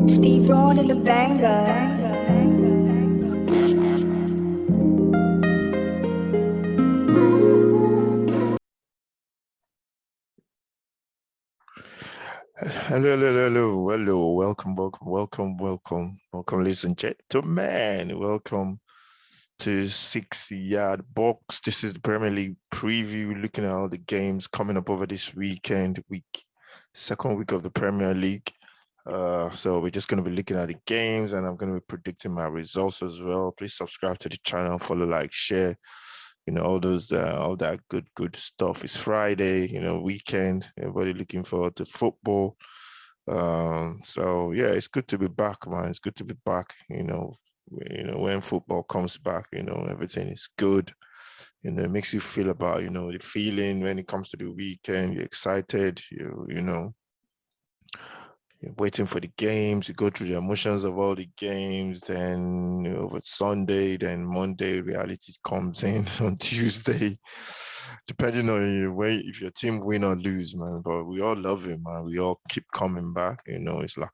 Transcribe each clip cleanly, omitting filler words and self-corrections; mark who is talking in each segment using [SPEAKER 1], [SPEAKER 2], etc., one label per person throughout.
[SPEAKER 1] Steve Ron and the banger.
[SPEAKER 2] Hello. Welcome, ladies and gentlemen. Welcome to 6 Yard Box. This is the Premier League preview, looking at all the games coming up over this second week of the Premier League. So we're just going to be looking at the games, and I'm going to be predicting my results as well. Please subscribe to the channel, follow, like, share. All that good stuff. It's Friday, weekend. Everybody looking forward to football. So yeah, it's good to be back, man. It's good to be back. When football comes back, everything is good. It makes you feel about, the feeling when it comes to the weekend. You're excited. You're waiting for the games. You go through the emotions of all the games. Then with Sunday, then Monday, reality comes in on Tuesday, depending on if your team win or lose, man. But we all love it, man. We all keep coming back. It's like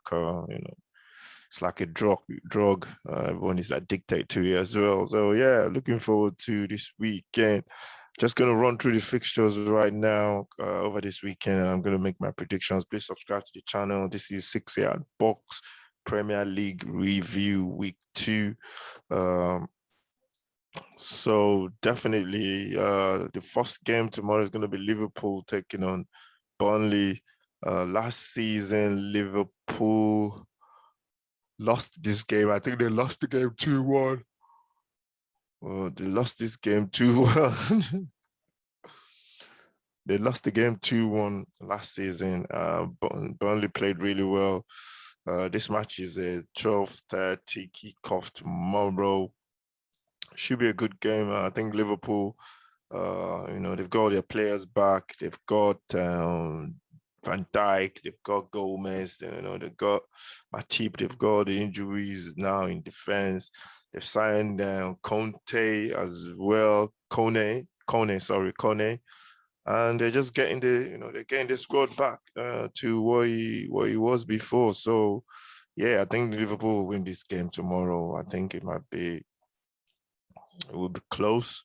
[SPEAKER 2] it's like a drug. Everyone is addicted to it as well. So yeah, looking forward to this weekend. Just going to run through the fixtures right now over this weekend, and I'm going to make my predictions. Please subscribe to the channel. This is 6 Yard Box Premier League Review Week 2. So definitely the first game tomorrow is going to be Liverpool taking on Burnley. Last season, Liverpool lost this game. I think they lost the game 2-1. They lost this game 2-1. They lost the game 2-1 last season. Burnley played really well. This match is a 12:30 kickoff tomorrow. Should be a good game. I think Liverpool, they've got all their players back. They've got Van Dijk, they've got Gomez, they've got Matip, they've got the injuries now in defense. They've signed Conte as well, Kone, and they're just getting they're getting the squad back to what he was before. So yeah, I think Liverpool will win this game tomorrow. I think it will be close,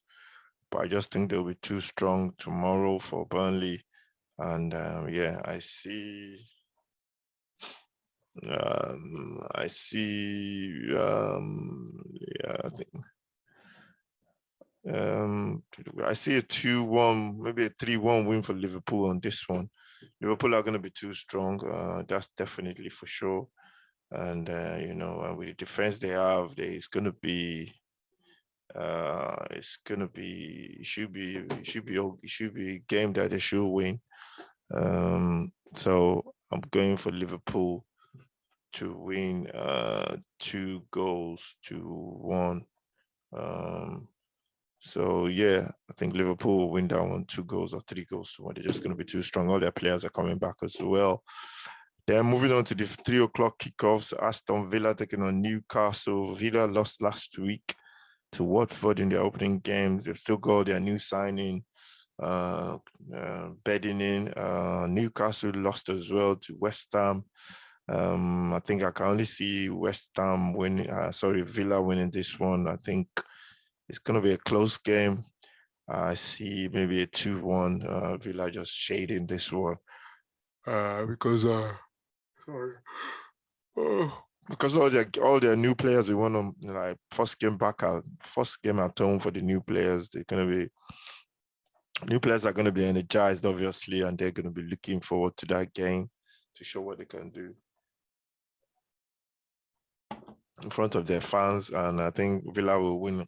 [SPEAKER 2] but I just think they'll be too strong tomorrow for Burnley. And yeah, I see yeah, I think I see a 2-1, maybe a 3-1 win for Liverpool on this one. Liverpool are going to be too strong. That's definitely for sure. And with the defense they have, it should be a game that they should win. So I'm going for Liverpool to win 2-1. So yeah, I think Liverpool will win that one 2 goals or 3-1. They're just going to be too strong. All their players are coming back as well. Then moving on to the 3 o'clock kickoffs, Aston Villa taking on Newcastle. Villa lost last week to Watford in their opening games. They've still got their new signing, bedding in. Newcastle lost as well to West Ham. I think I can only see Villa winning this one. I think it's going to be a close game. I see maybe a 2-1. Villa just shading this one because all their new players, we want them like first game at home for the new players. New players are going to be energized, obviously, and they're going to be looking forward to that game to show what they can do in front of their fans. And I think Villa will win.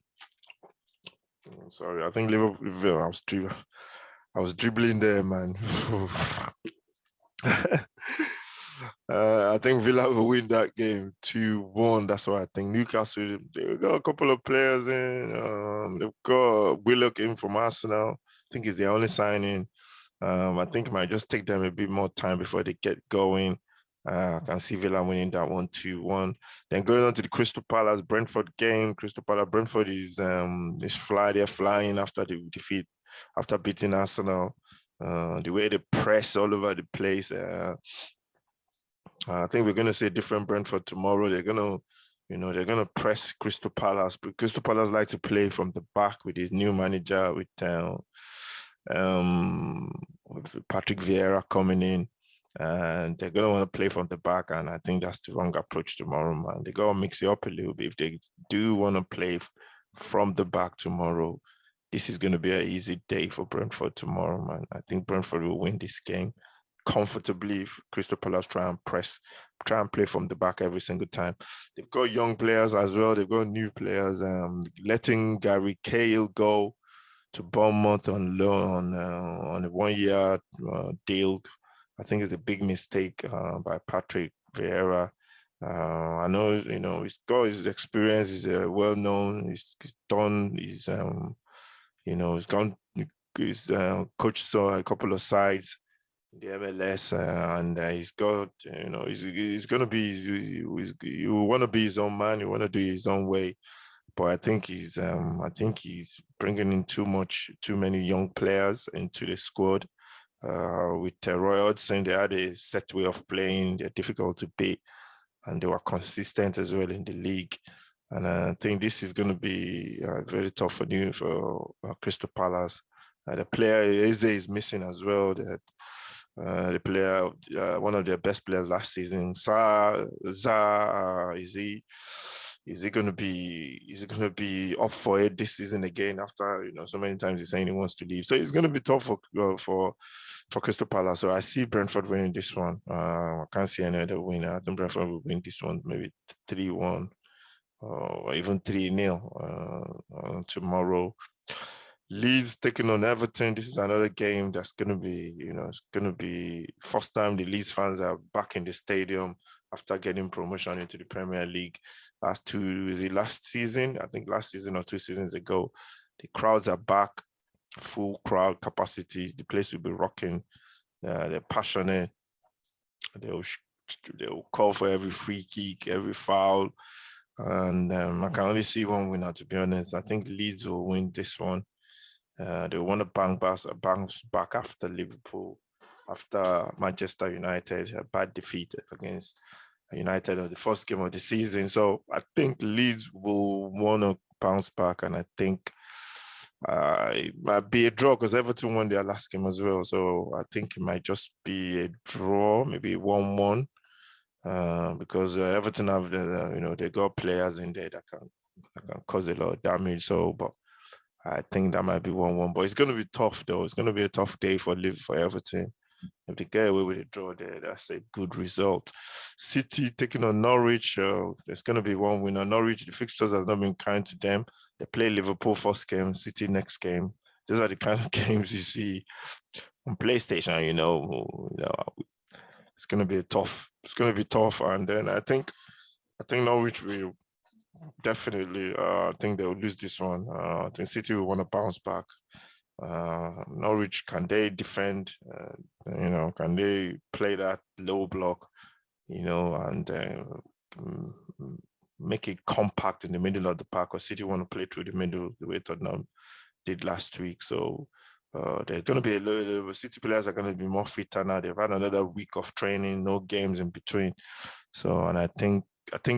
[SPEAKER 2] Sorry, I think Liverpool. I was dribbling there, man. I think Villa will win that game 2-1. That's what I think. Newcastle, they've got a couple of players in. They've got Willock in from Arsenal. I think he's the only signing. I think it might just take them a bit more time before they get going. I can see Villa winning that one 2-1. Then going on to the Crystal Palace Brentford game. Brentford is they're flying after the defeat, after beating Arsenal. The way they press all over the place. I think we're going to see a different Brentford tomorrow. They're going to, they're going to press Crystal Palace. But Crystal Palace like to play from the back with his new manager, with Patrick Vieira coming in. And they're going to want to play from the back. And I think that's the wrong approach tomorrow, man. They got to mix it up a little bit. If they do want to play from the back tomorrow, this is going to be an easy day for Brentford tomorrow, man. I think Brentford will win this game comfortably if Crystal Palace try and play from the back every single time. They've got young players as well. They've got new players. Letting Gary Cahill go to Bournemouth on loan on a 1-year deal, I think is a big mistake by Patrick Vieira. I know, he's got his experience. He's well known. He's done. He's he's coached a couple of sides the MLS, and he's got, he's going to be, you want to be his own man, you want to do it his own way. But I think he's bringing in too many young players into the squad. With Roy Hodgson, they had a set way of playing. They're difficult to beat, and they were consistent as well in the league. And I think this is going to be very tough for Crystal Palace. The player Eze is missing as well. The player, one of their best players last season, is he going to be up for it this season again after so many times he's saying he wants to leave? So it's going to be tough for Crystal Palace. So I see Brentford winning this one. I can't see any other winner. I think Brentford will win this one, maybe 3-1 or even 3-0 tomorrow. Leeds taking on Everton. This is another game that's going to be, it's going to be first time the Leeds fans are back in the stadium after getting promotion into the Premier League. Last season? I think last season or 2 seasons ago. The crowds are back, full crowd capacity. The place will be rocking. They're passionate. They'll call for every free kick, every foul. And I can only see one winner, to be honest. I think Leeds will win this one. They want to bounce back after Liverpool, after Manchester United, a bad defeat against United on the first game of the season. So I think Leeds will want to bounce back, and I think it might be a draw because Everton won their last game as well. So I think it might just be a draw, maybe 1-1, because Everton have they got players in there that can cause a lot of damage. So, but I think that might be 1-1, but it's going to be tough, though. It's going to be a tough day for Everton. If they get away with a draw there, that's a good result. City taking on Norwich. There's going to be one winner. Norwich, the fixtures has not been kind to them. They play Liverpool first game, City next game. Those are the kind of games you see on PlayStation. It's going to be tough. It's going to be tough, and then I think Norwich will. Definitely, I think they'll lose this one. I think City will want to bounce back. Norwich, can they defend? Can they play that low block? And make it compact in the middle of the park. Or City want to play through the middle the way Tottenham did last week. So they're going to be a little. City players are going to be more fitter now. They've had another week of training, no games in between. So, and I think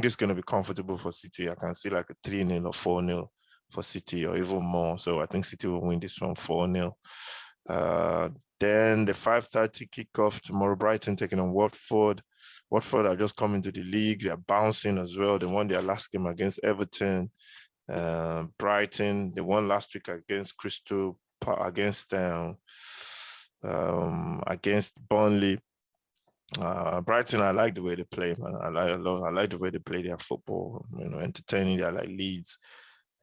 [SPEAKER 2] this is going to be comfortable for City. I can see like a 3-0 or 4-0 for City or even more. So I think City will win this one 4-0. Then the 5:30 kickoff tomorrow, Brighton taking on Watford. Watford are just coming to the league. They're bouncing as well. They won their last game against Everton. Brighton, they won last week against against Burnley. Brighton, I like the way they play, man. I like the way they play their football. Entertaining. They're like Leeds.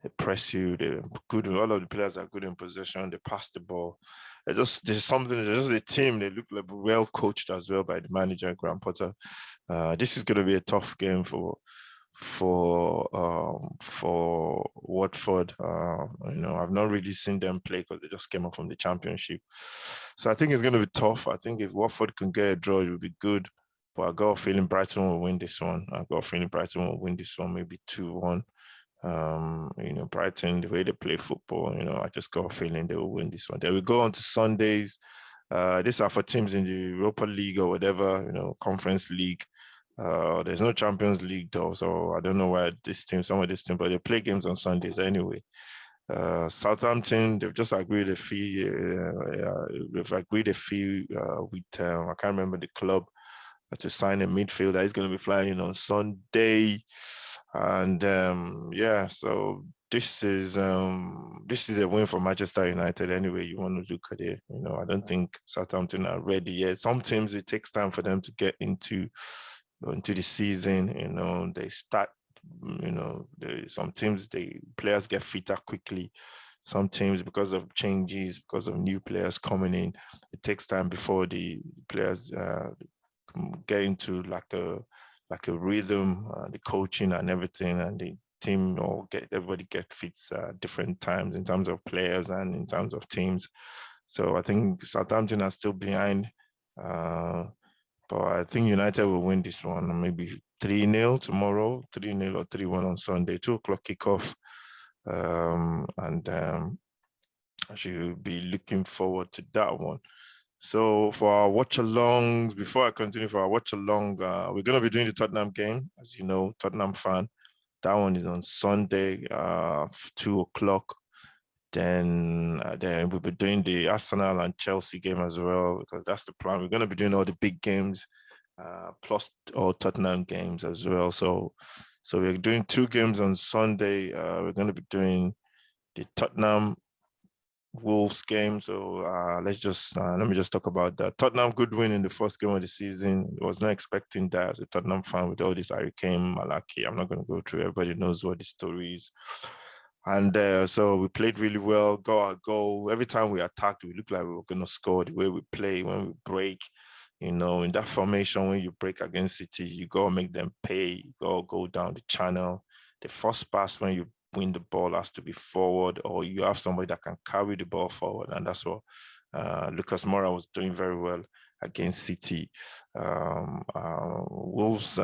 [SPEAKER 2] They press you. They're good. All of the players are good in possession. They pass the ball. There's just a team. They look like well coached as well by the manager, Graham Potter. This is going to be a tough game for Watford. I've not really seen them play because they just came up from the Championship. So I think it's going to be tough. I think if Watford can get a draw, it would be good. But I got a feeling Brighton will win this one. Maybe 2-1. Brighton, the way they play football, I just got a feeling they will win this one. Then we go on to Sundays. These are for teams in the Europa League or whatever, Conference League. There's no Champions League though, so I don't know why some of this team, but they play games on Sundays anyway. Southampton, they've just agreed a fee. They've agreed a fee with I can't remember the club to sign a midfielder. He's going to be flying in on Sunday, and yeah, so this is a win for Manchester United. Anyway, you want to look at it, I don't think Southampton are ready yet. Some teams, it takes time for them to get into the season. They start. Some teams, players get fitter quickly. Some teams, because of changes, because of new players coming in, it takes time before the players get into like a rhythm, the coaching and everything, and the team or everybody get fits different times in terms of players and in terms of teams. So I think Southampton are still behind, but I think United will win this one, maybe 3-0 tomorrow, 3-0 or 3-1 on Sunday, 2 o'clock kickoff. And I should be looking forward to that one. So for our watch-alongs, before I continue for our watch-along, we're going to be doing the Tottenham game. As you know, Tottenham fan. That one is on Sunday, 2 o'clock. Then we'll be doing the Arsenal and Chelsea game as well, because that's the plan. We're going to be doing all the big games, plus all Tottenham games as well. So we're doing 2 games on Sunday. We're going to be doing the Tottenham Wolves game. So let me just talk about that. Tottenham good win in the first game of the season. I was not expecting that as a Tottenham fan with all this Harry Kane, Malaki. I'm not going to go through. Everybody knows what the story is. And so we played really well, got our goal. Every time we attacked, we looked like we were going to score. The way we play, when we break, in that formation, when you break against City, you got to make them pay. You got to go down the channel. The first pass when you win the ball has to be forward, or you have somebody that can carry the ball forward. And that's what Lucas Moura was doing very well against City. Wolves,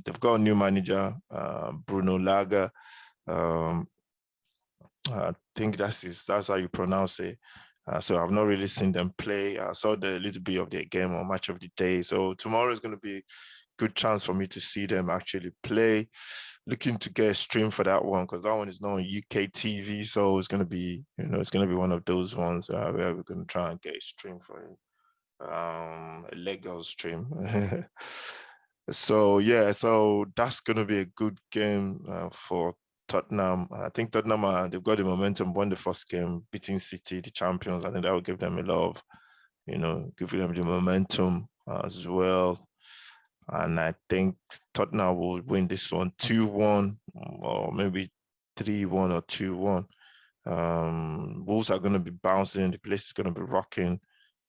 [SPEAKER 2] they've got a new manager, Bruno Laga. I think that's how you pronounce it. So I've not really seen them play. I saw the little bit of their game or match of the day. So tomorrow is going to be a good chance for me to see them actually play. Looking to get a stream for that one, because that one is not on UK TV. So it's going to be, it's going to be one of those ones where we're going to try and get a stream for it. A legal stream. So yeah, so that's going to be a good game for Tottenham. I think Tottenham, they've got the momentum, won the first game, beating City, the champions. I think that will give them a lot of, give them the momentum as well. And I think Tottenham will win this one 2-1 or maybe 3-1 or 2-1. Wolves are going to be bouncing. The place is going to be rocking.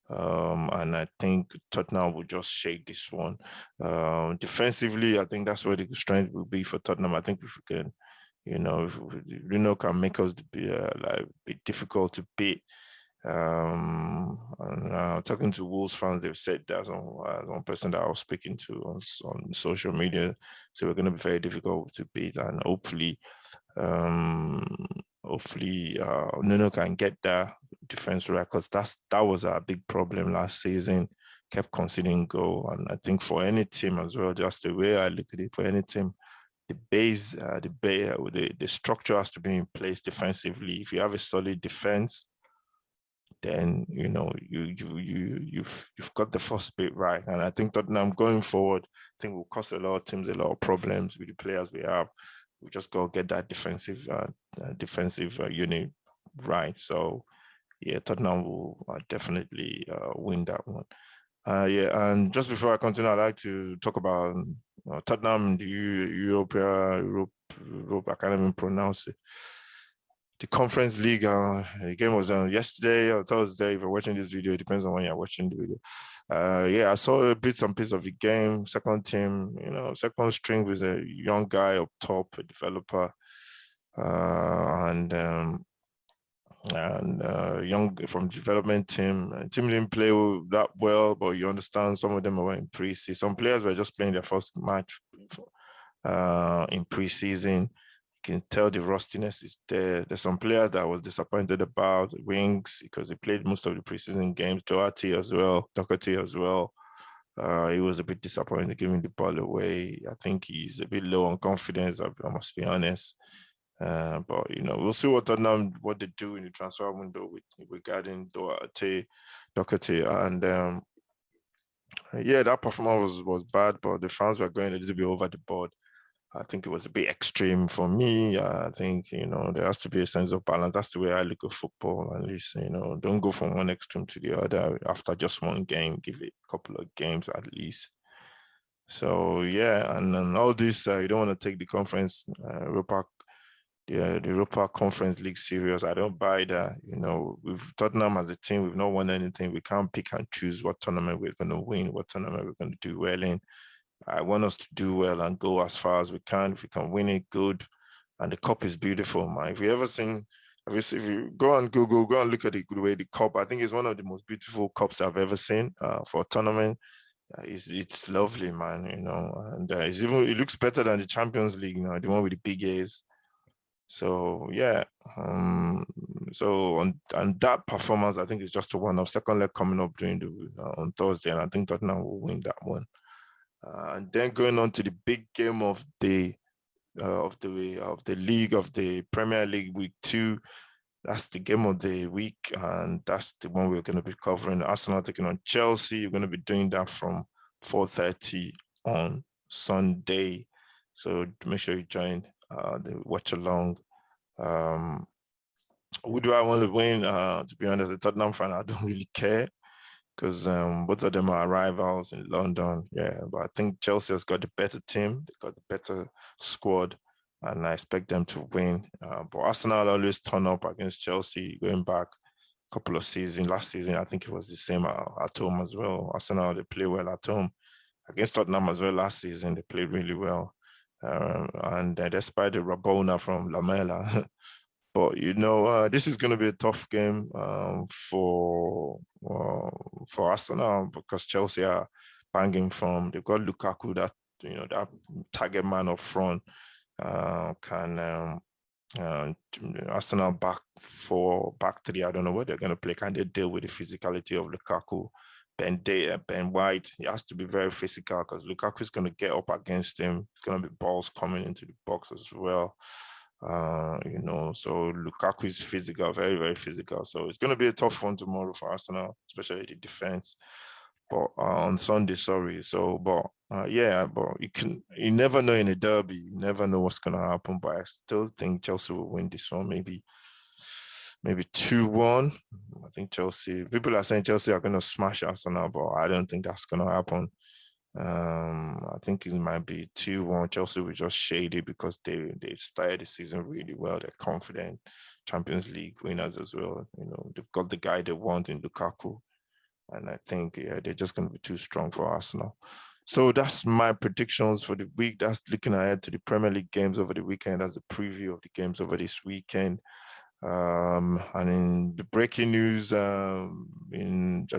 [SPEAKER 2] And I think Tottenham will just shake this one. Defensively, I think that's where the strength will be for Tottenham. I think if we can, if can make us be difficult to beat. Talking to Wolves fans, they've said that one person that I was speaking to on social media, so we're going to be very difficult to beat, and hopefully Nuno can get that defense right, because that was a big problem last season. Kept conceding goal, and I think for any team as well, just the way I look at it, for any team, the structure has to be in place defensively. If you have a solid defense, then you've got the first bit right. And I think Tottenham going forward, I think will cause a lot of teams a lot of problems with the players we have. We just got to get that defensive unit right. So yeah, Tottenham will definitely win that one. Yeah, and just before I continue, I'd like to talk about Tottenham, the Europe. I can't even pronounce it. The Conference League, the game was yesterday or Thursday. If you're watching this video, it depends on when you're watching the video. Yeah, I saw a bits and pieces of the game. Second team, second string was a young guy up top, a developer, and young from development team. Team didn't play that well, but you understand some of them were in pre-season. Some players were just playing their first match in pre-season. You can tell the rustiness is there. There's some players that I was disappointed about, Wings, because they played most of the preseason games. Doherty as well. He was a bit disappointed giving the ball away. I think he's a bit low on confidence, I must be honest. But we'll see what they do in the transfer window regarding Doherty, and yeah, that performance was bad, but the fans were going a little bit over the board. I think it was a bit extreme for me. I think, there has to be a sense of balance. That's the way I look at football, at least, don't go from one extreme to the other after just one game. Give it a couple of games at least. So, yeah, and then all this, you don't want to take the conference, the Europa Conference League serious. I don't buy that. With Tottenham as a team, we've not won anything. We can't pick and choose what tournament we're going to win, what tournament we're going to do well in. I want us to do well and go as far as we can. If we can win it, good. And the cup is beautiful, man. If you go on Google, go and look at the way the cup, I think it's one of the most beautiful cups I've ever seen for a tournament. It's lovely, man, and it looks better than the Champions League, the one with the big A's. So yeah, so on that performance, I think it's just a one-off. Second leg coming up on Thursday, and I think Tottenham will win that one. And then going on to the big game of the league, of the Premier League Week 2. That's the game of the week, and that's the one we're going to be covering. Arsenal taking on Chelsea. We're going to be doing that from 4:30 on Sunday. So make sure you join the watch along. Who do I want to win? To be honest, the Tottenham fan, I don't really care, because both of them are rivals in London. Yeah, but I think Chelsea has got the better team. They've got the better squad, and I expect them to win. But Arsenal always turn up against Chelsea, going back a couple of seasons. Last season, I think it was the same at home as well. Arsenal, they play well at home. Against Tottenham as well last season, they played really well. And despite the Rabona from Lamela, but this is going to be a tough game for Arsenal, because Chelsea are banging from. They've got Lukaku, that target man up front. Can Arsenal back three? I don't know what they're going to play. Can they deal with the physicality of Lukaku? Ben White, he has to be very physical, because Lukaku is going to get up against him. It's going to be balls coming into the box as well. So Lukaku is physical, very, very physical. So it's going to be a tough one tomorrow for Arsenal, especially the defense. But on Sunday, sorry. So, but yeah, but you never know in a derby. You never know what's going to happen. But I still think Chelsea will win this one, maybe 2-1. I think people are saying Chelsea are going to smash Arsenal, but I don't think that's going to happen. I think it might be 2-1. Chelsea will just shade it, because they started the season really well. They're confident Champions League winners as well. They've got the guy they want in Lukaku. And I think, they're just going to be too strong for Arsenal. So that's my predictions for the week. That's looking ahead to the Premier League games over the weekend. That's a preview of the games over this weekend. And in the breaking news, I've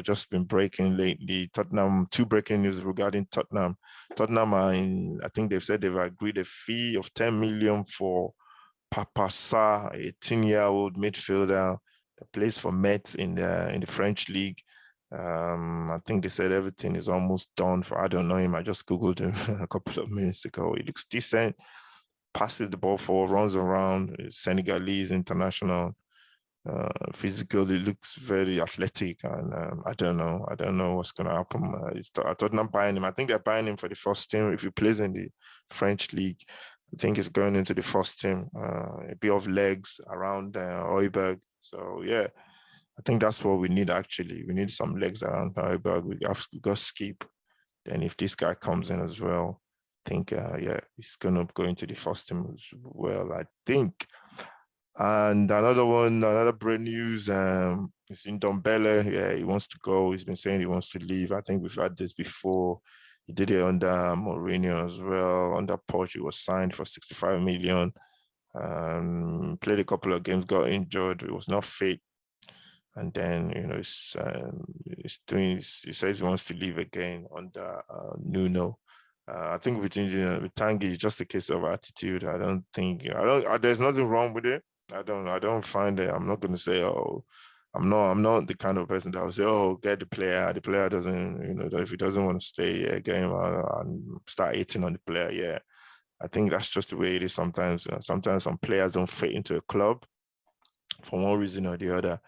[SPEAKER 2] just been breaking lately. Tottenham, 2 breaking news regarding Tottenham. Tottenham I think they've said they've agreed a fee of 10 million for Papa Sarr, a 10-year-old midfielder that plays for Metz in the French league. I think they said everything is almost done for. I don't know him. I just Googled him a couple of minutes ago. He looks decent. Passes the ball forward, runs around. Senegalese international. Physically looks very athletic, and I don't know what's going to happen. I thought not buying him. I think they're buying him for the first team. If he plays in the French league, I think he's going into the first team. A bit of legs around Højbjerg. So yeah, I think that's what we need actually. We need some legs around Højbjerg. We got Skip. Then if this guy comes in as well, I think he's gonna go into the first team as well, I think. And another brand news, is in Dombele. Yeah, he wants to go. He's been saying he wants to leave. I think we've had this before. He did it under Mourinho as well. Under Poch, he was signed for 65 million. Played a couple of games, got injured. It was not fit. And then, he says he wants to leave again under Nuno. I think with Tanguy, it's just a case of attitude. There's nothing wrong with it. I don't find it. I'm not going to say, I'm not the kind of person that will say, oh, get the player. The player doesn't, if he doesn't want to stay, get him out and start hating on the player. Yeah. I think that's just the way it is sometimes. Sometimes some players don't fit into a club for one reason or the other.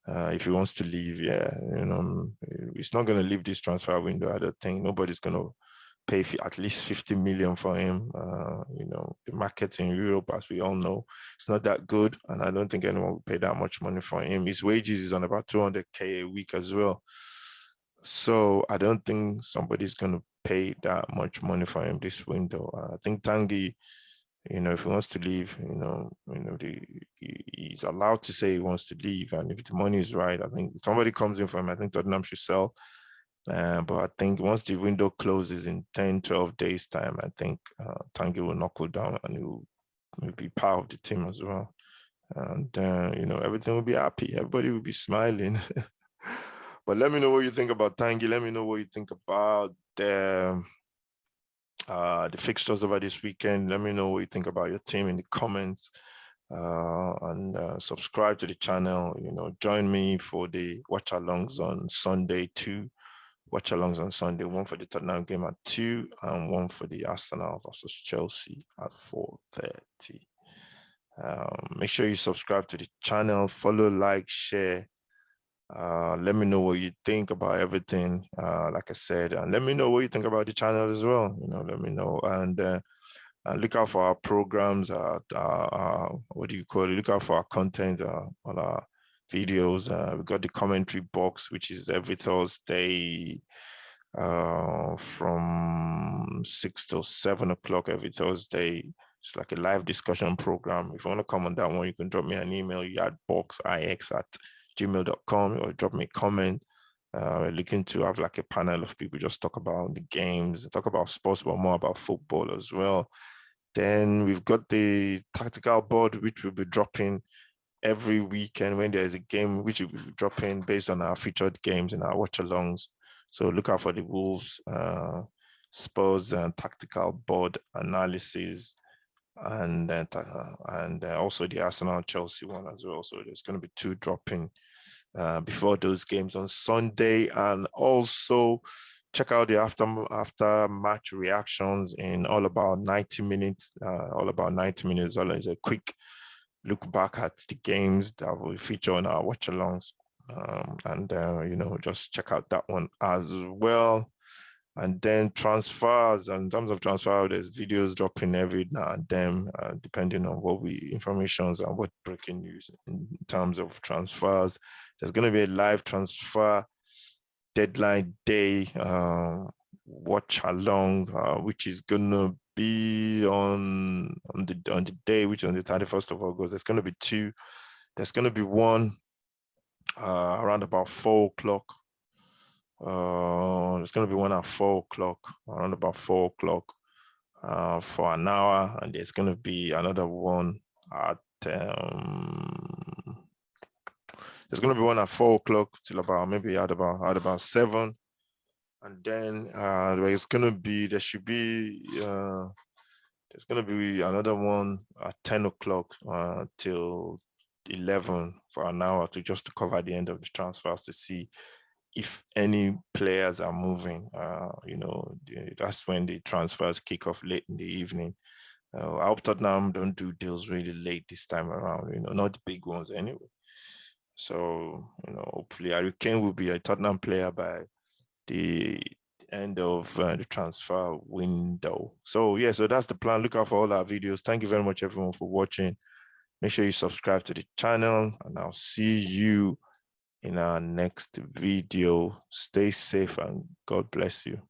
[SPEAKER 2] If he wants to leave, yeah, he's not going to leave this transfer window. I don't think nobody's going to pay at least 50 million for him. The market in Europe, as we all know, it's not that good, and I don't think anyone will pay that much money for him. His wages is on about 200K a week as well. So I don't think somebody's going to pay that much money for him this window. I think Tanguy, if he wants to leave, he's allowed to say he wants to leave. And if the money is right, I think if somebody comes in for him, I think Tottenham should sell. But I think once the window closes in 10, 12 days time, I think Tanguy will knuckle down and he will be part of the team as well. And, everything will be happy. Everybody will be smiling. But let me know what you think about Tanguy. Let me know what you think about the fixtures over this weekend. Let me know what you think about your team in the comments. And subscribe to the channel. Join me for the watch-alongs on Sunday too. Watch-alongs on Sunday, one for the Tottenham game at 2 and one for the Arsenal versus Chelsea at 4:30. Make sure you subscribe to the channel, follow, like, share. Let me know what you think about everything, like I said, and let me know what you think about the channel as well. Let me know, and look out for our programs. What do you call it? Look out for our content on our videos. We've got the commentary box, which is every Thursday from 6 till 7 o'clock every Thursday. It's like a live discussion program. If you want to come on that one, you can drop me an email, yardboxix@gmail.com, or drop me a comment. We're looking to have like a panel of people just talk about the games, talk about sports, but more about football as well. Then we've got the tactical board, which will be dropping every weekend when there's a game, which will be dropping based on our featured games and our watch-alongs. So look out for the Wolves, Spurs, and tactical board analysis, and also the Arsenal Chelsea one as well. So there's going to be 2 dropping before those games on Sunday, and also check out the after match reactions in all about 90 minutes. All about 90 minutes. All is a quick look back at the games that will feature on our watch-alongs, and just check out that one as well. And then transfers, and in terms of transfer, there's videos dropping every now and then, depending on what informations and what breaking news in terms of transfers. There's going to be a live transfer deadline day watch along, which is going to be on the day, which is on the 31st of August. There's going to be 2. There's going to be one around about 4 o'clock. There's going to be one at 4 o'clock, around about 4 o'clock for an hour. And there's going to be another one at, there's going to be one at 4 o'clock till about, maybe at about 7. And then there's going to be, there's going to be another one at 10 o'clock till 11 for an hour to cover the end of the transfers to see if any players are moving. That's when the transfers kick off late in the evening. I hope Tottenham don't do deals really late this time around, not the big ones anyway. So, hopefully Harry Kane will be a Tottenham player by the end of the transfer window. So, yeah, so that's the plan. Look out for all our videos. Thank you very much, everyone, for watching. Make sure you subscribe to the channel, and I'll see you in our next video. Stay safe and God bless you.